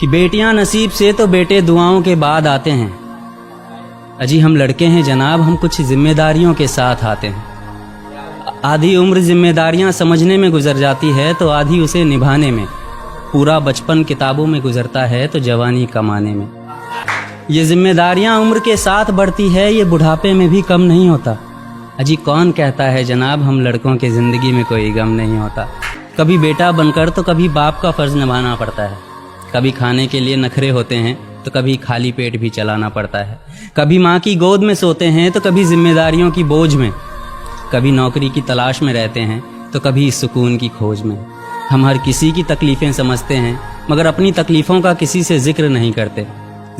कि बेटियां नसीब से तो बेटे दुआओं के बाद आते हैं। अजी हम लड़के हैं जनाब, हम कुछ जिम्मेदारियों के साथ आते हैं। आधी उम्र जिम्मेदारियां समझने में गुजर जाती है तो आधी उसे निभाने में। पूरा बचपन किताबों में गुजरता है तो जवानी कमाने में। ये जिम्मेदारियां उम्र के साथ बढ़ती है, ये बुढ़ापे में भी कम नहीं होता। अजी कौन कहता है जनाब हम लड़कों के ज़िंदगी में कोई गम नहीं होता। कभी बेटा बनकर तो कभी बाप का फ़र्ज़ निभाना पड़ता है। कभी खाने के लिए नखरे होते हैं तो कभी खाली पेट भी चलाना पड़ता है। कभी माँ की गोद में सोते हैं तो कभी जिम्मेदारियों की बोझ में। कभी नौकरी की तलाश में रहते हैं तो कभी सुकून की खोज में। हम हर किसी की तकलीफ़ें समझते हैं मगर अपनी तकलीफ़ों का किसी से जिक्र नहीं करते।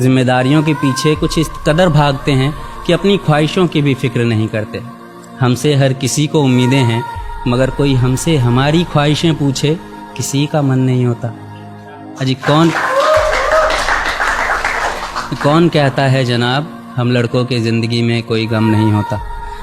जिम्मेदारियों के पीछे कुछ इस कदर भागते हैं कि अपनी ख्वाहिशों की भी फिक्र नहीं करते। हमसे हर किसी को उम्मीदें हैं मगर कोई हमसे हमारी ख्वाहिशें पूछे किसी का मन नहीं होता। अजी कौन कहता है जनाब हम लड़कों के ज़िंदगी में कोई गम नहीं होता।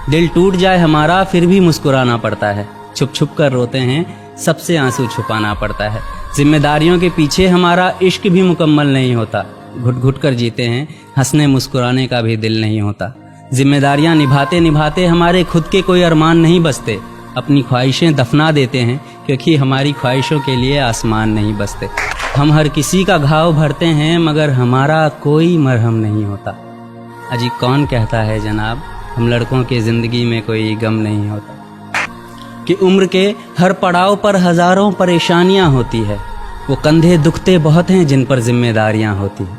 दिल टूट जाए हमारा फिर भी मुस्कुराना पड़ता है। छुप छुप कर रोते हैं सबसे आंसू छुपाना पड़ता है। जिम्मेदारियों के पीछे हमारा इश्क भी मुकम्मल नहीं होता। घुट घुट कर जीते हैं, हंसने मुस्कुराने का भी दिल नहीं होता। जिम्मेदारियां निभाते निभाते हमारे खुद के कोई अरमान नहीं बसते। अपनी ख्वाहिशें दफना देते हैं क्योंकि हमारी ख्वाहिशों के लिए आसमान नहीं बसते। हम हर किसी का घाव भरते हैं मगर हमारा कोई मरहम नहीं होता। अजी कौन कहता है जनाब हम लड़कों के ज़िंदगी में कोई गम नहीं होता। कि उम्र के हर पड़ाव पर हज़ारों परेशानियां होती है। वो कंधे दुखते बहुत हैं जिन पर जिम्मेदारियां होती हैं।